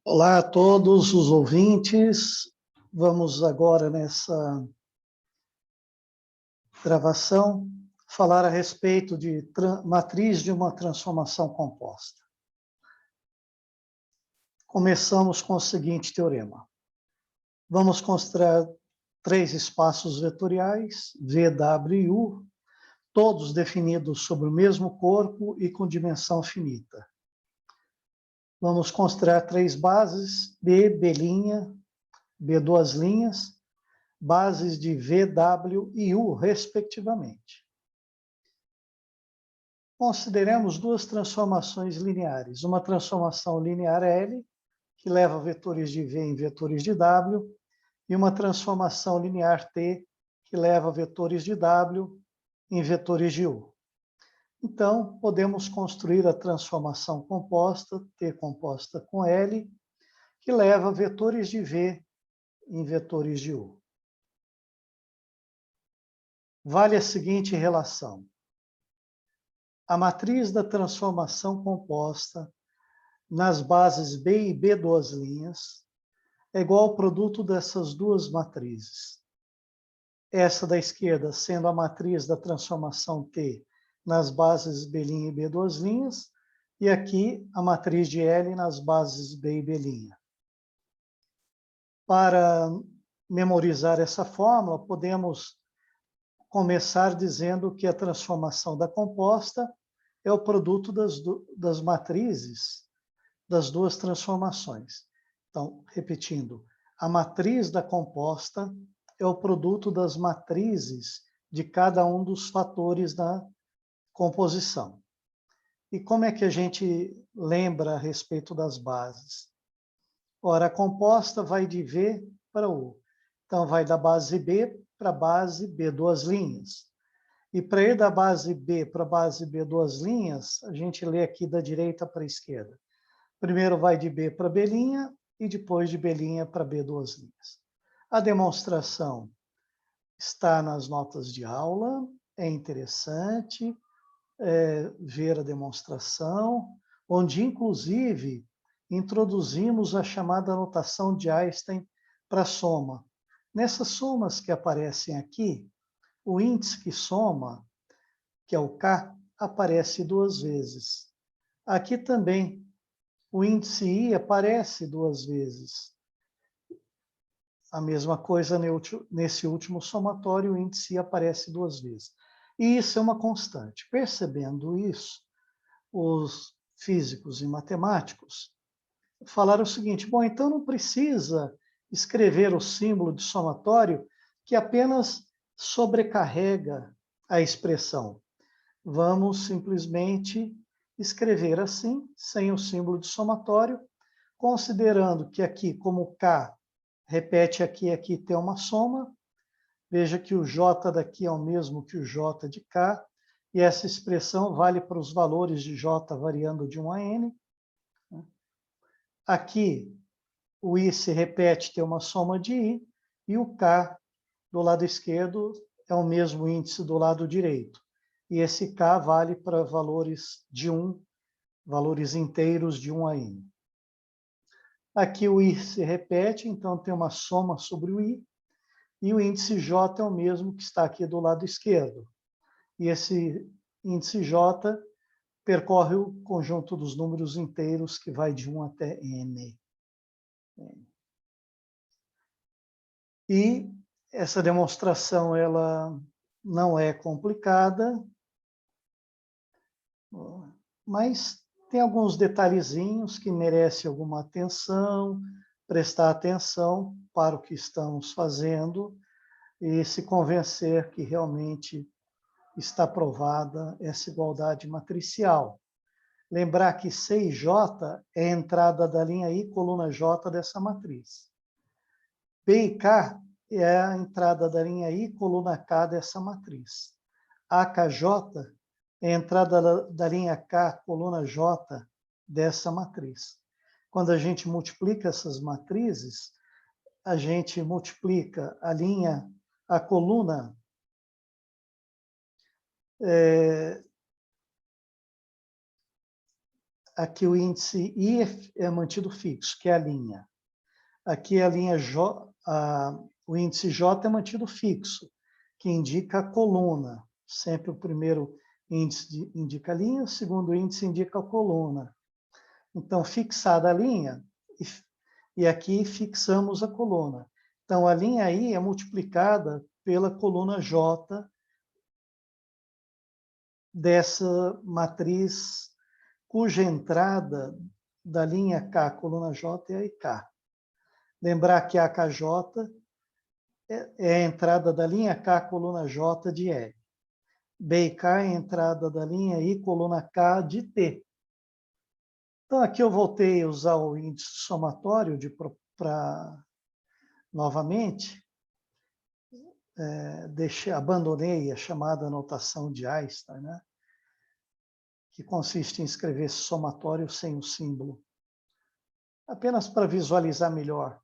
Olá a todos os ouvintes. Vamos agora, nessa gravação, falar a respeito de matriz de uma transformação composta. Começamos com o seguinte teorema. Vamos considerar três espaços vetoriais, V, W e U, todos definidos sobre o mesmo corpo e com dimensão finita. Vamos considerar três bases, B, B', B duas linhas, bases de V, W e U, respectivamente. Consideremos duas transformações lineares. Uma transformação linear L, que leva vetores de V em vetores de W, e uma transformação linear T, que leva vetores de W em vetores de U. Então, podemos construir a transformação composta, T composta com L, que leva vetores de V em vetores de U. Vale a seguinte relação. A matriz da transformação composta nas bases B e B duas linhas é igual ao produto dessas duas matrizes. Essa da esquerda sendo a matriz da transformação T nas bases B' e B duas linhas, e aqui a matriz de L nas bases B e B'. Para memorizar essa fórmula, podemos começar dizendo que a transformação da composta é o produto das matrizes das duas transformações. Então, repetindo, a matriz da composta é o produto das matrizes de cada um dos fatores da composição. E como é que a gente lembra a respeito das bases? Ora, a composta vai de V para U. Então, vai da base B para a base B duas linhas. E para ir da base B para a base B duas linhas, a gente lê aqui da direita para a esquerda. Primeiro vai de B para B' e depois de B' para B duas linhas. A demonstração está nas notas de aula, é interessante ver a demonstração, onde inclusive introduzimos a chamada notação de Einstein para soma. Nessas somas que aparecem aqui, o índice que soma, que é o K, aparece duas vezes. Aqui também, o índice I aparece duas vezes. A mesma coisa nesse último somatório, o índice I aparece duas vezes. E isso é uma constante. Percebendo isso, os físicos e matemáticos falaram o seguinte: bom, então não precisa escrever o símbolo de somatório que apenas sobrecarrega a expressão. Vamos simplesmente escrever assim, sem o símbolo de somatório, considerando que aqui, como K repete aqui tem uma soma. Veja que o J daqui é o mesmo que o J de K, e essa expressão vale para os valores de J variando de 1 a N. Aqui, o I se repete, tem uma soma de I, e o K do lado esquerdo é o mesmo índice do lado direito. E esse K vale para valores de 1, valores inteiros de 1 a N. Aqui o I se repete, então tem uma soma sobre o I, e o índice J é o mesmo que está aqui do lado esquerdo. E esse índice J percorre o conjunto dos números inteiros que vai de 1 até N. E essa demonstração ela não é complicada, mas tem alguns detalhezinhos que merecem alguma atenção, prestar atenção para o que estamos fazendo e se convencer que realmente está provada essa igualdade matricial. Lembrar que C e J é a entrada da linha I, coluna J dessa matriz. P e K é a entrada da linha I, coluna K dessa matriz. AKJ é a entrada da linha K, coluna J dessa matriz. Quando a gente multiplica essas matrizes, a gente multiplica a coluna aqui o índice I é mantido fixo, que é a linha. Aqui a linha J, o índice J é mantido fixo, que indica a coluna. Sempre o primeiro índice indica a linha, o segundo índice indica a coluna. Então, fixada a linha, e aqui fixamos a coluna. Então, a linha I é multiplicada pela coluna J dessa matriz, cuja entrada da linha K, coluna J, é a IK. Lembrar que a AKJ é a entrada da linha K, coluna J, de L. B e K é a entrada da linha I, coluna K, de T. Então, aqui eu voltei a usar o índice somatório novamente. Abandonei a chamada notação de Einstein, né? Que consiste em escrever somatório sem o símbolo, apenas para visualizar melhor.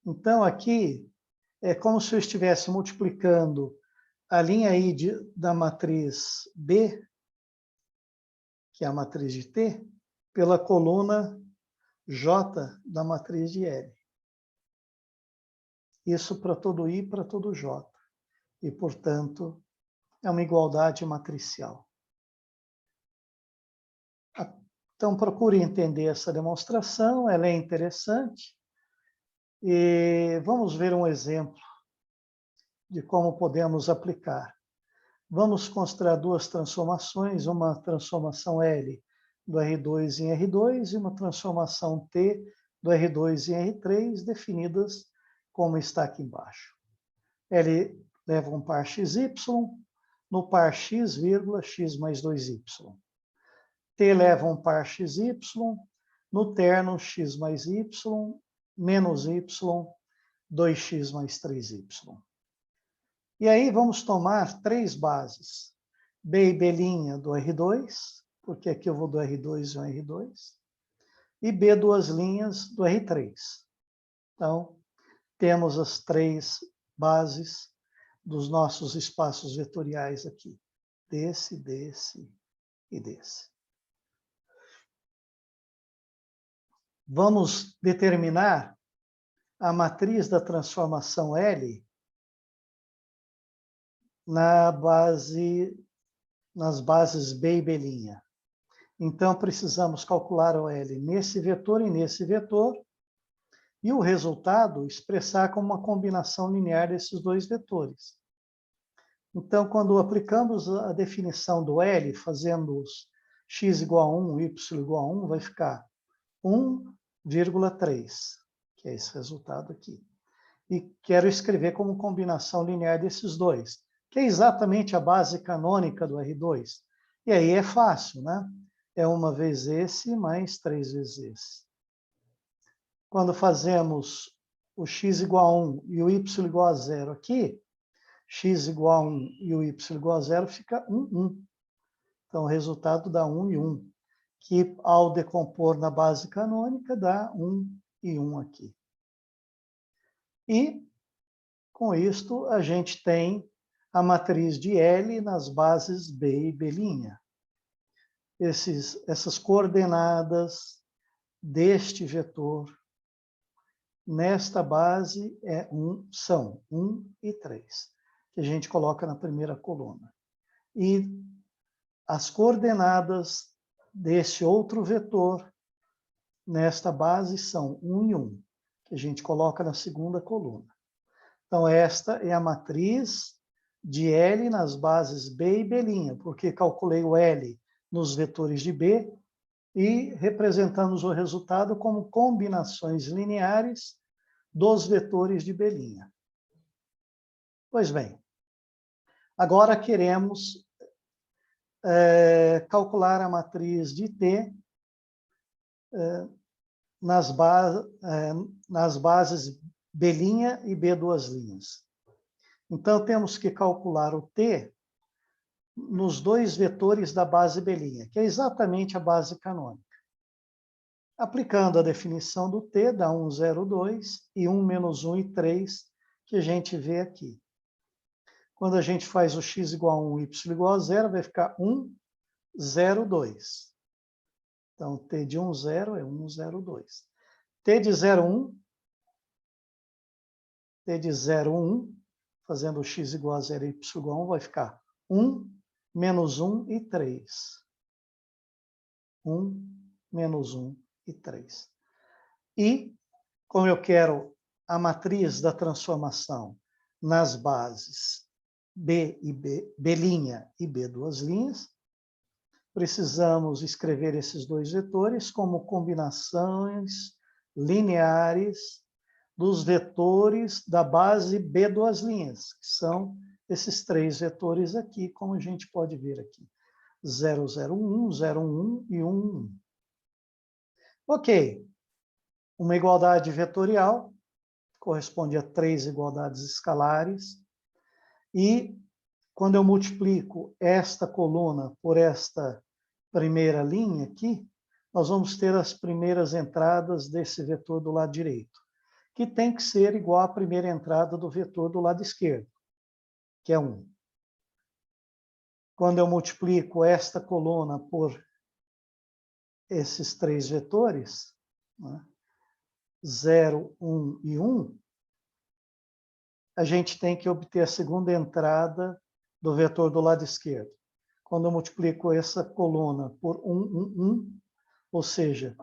Então, aqui é como se eu estivesse multiplicando a linha I da matriz B, que é a matriz de T, pela coluna J da matriz de L. Isso para todo I e para todo J. E, portanto, é uma igualdade matricial. Então, procure entender essa demonstração, ela é interessante. E vamos ver um exemplo de como podemos aplicar. Vamos considerar duas transformações, uma transformação L do R2 em R2 e uma transformação T do R2 em R3, definidas como está aqui embaixo. L leva um par XY, no par X, vírgula, X mais 2Y. T leva um par XY, no terno X mais Y, menos Y, 2x mais 3y. E aí vamos tomar três bases. B e B' do R2, porque aqui eu vou do R2 e o R2, e B duas linhas do R3. Então, temos as três bases dos nossos espaços vetoriais aqui. Desse, desse e desse. Vamos determinar a matriz da transformação L nas bases B e B'. Então, precisamos calcular o L nesse vetor e nesse vetor, e o resultado expressar como uma combinação linear desses dois vetores. Então, quando aplicamos a definição do L, fazendo x igual a 1, y igual a 1, vai ficar 1,3, que é esse resultado aqui. E quero escrever como combinação linear desses dois, que é exatamente a base canônica do R2. E aí é fácil, né? É uma vez esse mais 3 vezes esse. Quando fazemos o x igual a 1 e o y igual a 0 aqui, x igual a 1 e o y igual a 0 fica 1, 1. Então, o resultado dá 1 e 1, que ao decompor na base canônica dá 1 e 1 aqui. E, com isto, a gente tem a matriz de L nas bases B e B'. Essas coordenadas deste vetor nesta base são 1 e 3, que a gente coloca na primeira coluna. E as coordenadas desse outro vetor nesta base são 1 e 1, que a gente coloca na segunda coluna. Então, esta é a matriz de L nas bases B e B', porque calculei o L nos vetores de B e representamos o resultado como combinações lineares dos vetores de B'. Pois bem, agora queremos calcular a matriz de T nas bases B' e B duas linhas. Então, temos que calcular o T nos dois vetores da base B', que é exatamente a base canônica. Aplicando a definição do T, dá 1, 0, 2, e 1 menos 1 e 3, que a gente vê aqui. Quando a gente faz o x igual a 1, y igual a 0, vai ficar 1, 0, 2. Então, T de 1, 0 é 1, 0, 2. T de 0, 1, T de 0, 1, fazendo x igual a 0 e y igual a 1, vai ficar 1, menos 1 e 3. 1, menos 1 e 3. E, como eu quero a matriz da transformação nas bases B e B', e B duas linhas, precisamos escrever esses dois vetores como combinações lineares dos vetores da base B duas linhas, que são esses três vetores aqui, como a gente pode ver aqui. 0, 0, 1, 0, 1 e 1, 1. Ok. Uma igualdade vetorial corresponde a três igualdades escalares. E quando eu multiplico esta coluna por esta primeira linha aqui, nós vamos ter as primeiras entradas desse vetor do lado direito, que tem que ser igual à primeira entrada do vetor do lado esquerdo, que é 1. Quando eu multiplico esta coluna por esses três vetores, né, 0, 1 e 1, a gente tem que obter a segunda entrada do vetor do lado esquerdo. Quando eu multiplico essa coluna por 1, 1, 1, ou seja,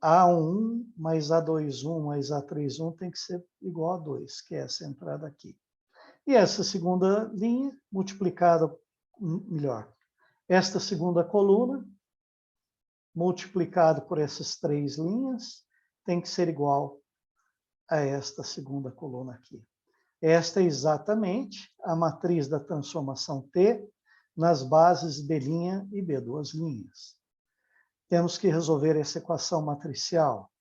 A1 mais A2, 1 mais A3, 1 tem que ser igual a 2, que é essa entrada aqui. E essa segunda linha, multiplicada, melhor, esta segunda coluna, multiplicado por essas três linhas, tem que ser igual a esta segunda coluna aqui. Esta é exatamente a matriz da transformação T nas bases B' e B duas linhas. Temos que resolver essa equação matricial,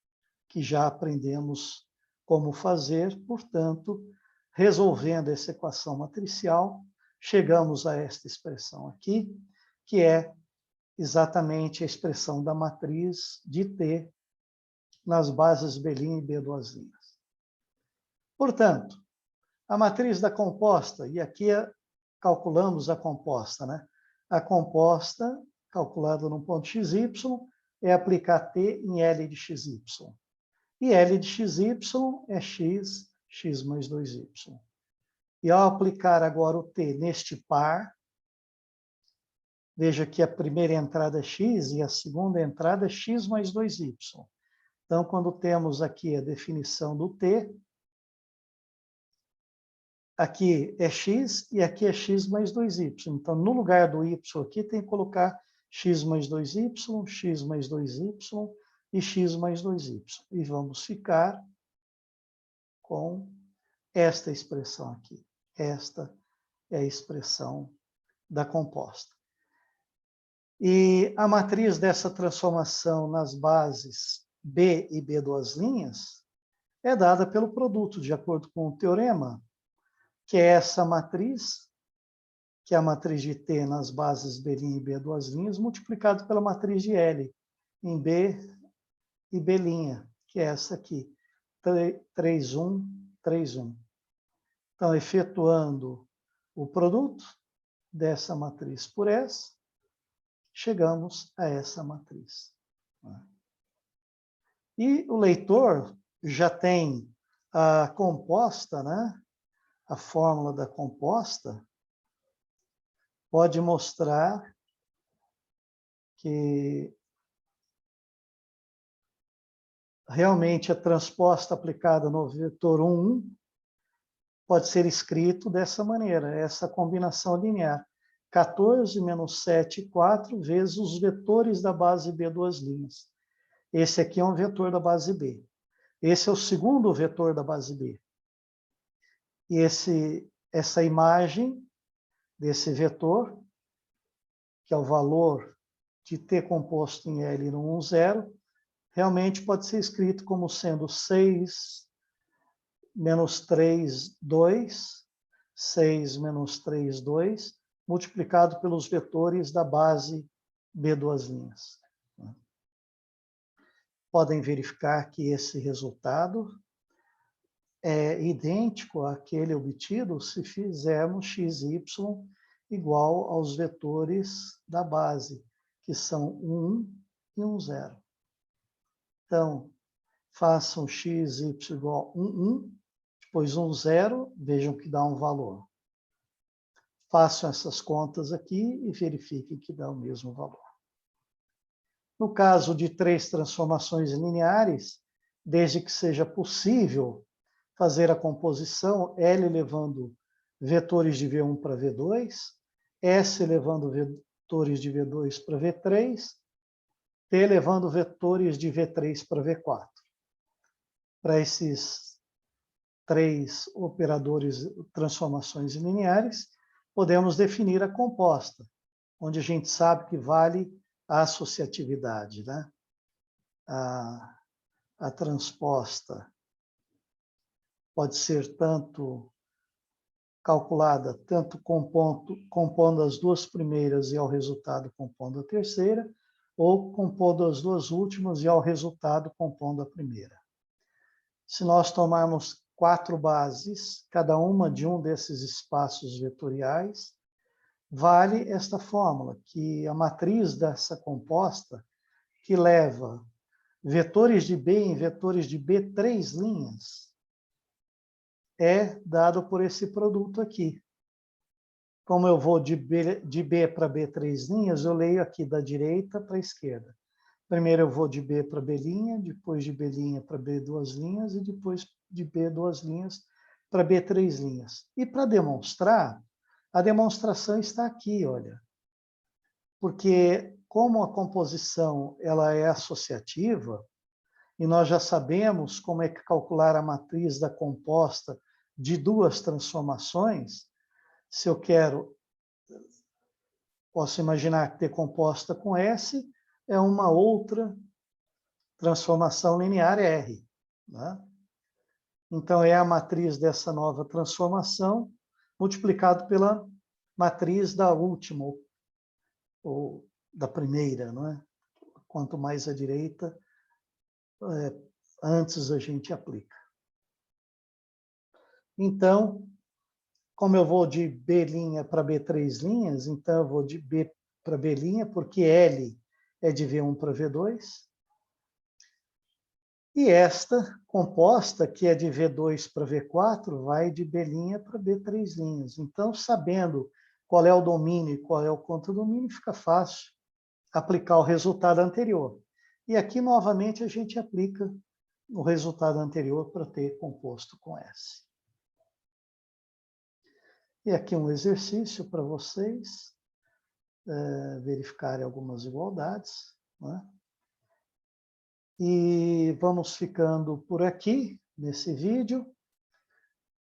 que já aprendemos como fazer, portanto, resolvendo essa equação matricial, chegamos a esta expressão aqui, que é exatamente a expressão da matriz de T nas bases B' e B duas linhas. Portanto, a matriz da composta, e aqui calculamos a composta, né? A composta, calculada no ponto xy, é aplicar T em L de xy. E L de xy é x, x mais 2y. E ao aplicar agora o T neste par, veja que a primeira entrada é x e a segunda entrada é x mais 2y. Então, quando temos aqui a definição do T, aqui é x e aqui é x mais 2y. Então, no lugar do y aqui, tem que colocar x mais 2y, x mais 2y e x mais 2y. E vamos ficar com esta expressão aqui. Esta é a expressão da composta. E a matriz dessa transformação nas bases B e B duas linhas é dada pelo produto, de acordo com o teorema, que é essa matriz, que é a matriz de T nas bases B' e B duas linhas, multiplicado pela matriz de L em B e B', que é essa aqui, 3, 1, 3, 1. Então, efetuando o produto dessa matriz por essa, chegamos a essa matriz. E o leitor já tem a composta, né? A fórmula da composta, pode mostrar que realmente a transposta aplicada no vetor 1, 1 pode ser escrito dessa maneira, essa combinação linear. 14 menos 7, 4, vezes os vetores da base B duas linhas. Esse aqui é um vetor da base B. Esse é o segundo vetor da base B. E essa imagem desse vetor, que é o valor de T composto em L no 1, 0, realmente pode ser escrito como sendo 6 menos 3, 2, 6 menos 3, 2, multiplicado pelos vetores da base B duas linhas. Podem verificar que esse resultado é idêntico àquele obtido se fizermos xy igual aos vetores da base, que são 1 e um zero. Então, façam x, y igual a 1, depois um zero, vejam que dá um valor. Façam essas contas aqui e verifiquem que dá o mesmo valor. No caso de 3 transformações lineares, desde que seja possível fazer a composição, L levando vetores de V1 para V2, S levando vetores de V2 para V3, T levando vetores de V3 para V4. Para esses 3 operadores, transformações lineares, podemos definir a composta, onde a gente sabe que vale a associatividade, né? A transposta pode ser tanto calculada, tanto compondo as duas primeiras e ao resultado compondo a terceira, ou compondo as duas últimas e ao resultado compondo a primeira. Se nós tomarmos 4 bases, cada uma de um desses espaços vetoriais, vale esta fórmula, que a matriz dessa composta, que leva vetores de B em vetores de B 3 linhas, é dado por esse produto aqui. Como eu vou de B para B 3 linhas, eu leio aqui da direita para a esquerda. Primeiro eu vou de B para B', depois de B' para B 2 linhas, e depois de B 2 linhas para B 3 linhas. E para demonstrar, a demonstração está aqui, olha. Porque como a composição ela é associativa, e nós já sabemos como é que calcular a matriz da composta de 2 transformações, se eu quero, posso imaginar que ter composta com S é uma outra transformação linear R, né? Então, é a matriz dessa nova transformação multiplicado pela matriz da última, ou da primeira, não é? Quanto mais à direita, antes a gente aplica. Então, como eu vou de B' para B 3 linhas, então eu vou de B para B', porque L é de V1 para V2. E esta composta, que é de V2 para V4, vai de B' para B 3 linhas. Então, sabendo qual é o domínio e qual é o contradomínio, fica fácil aplicar o resultado anterior. E aqui, novamente, a gente aplica o resultado anterior para ter composto com S. E aqui um exercício para vocês verificarem algumas igualdades, né? E vamos ficando por aqui, nesse vídeo,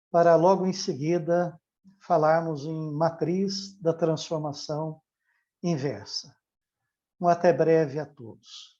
para logo em seguida falarmos em matriz da transformação inversa. Um até breve a todos.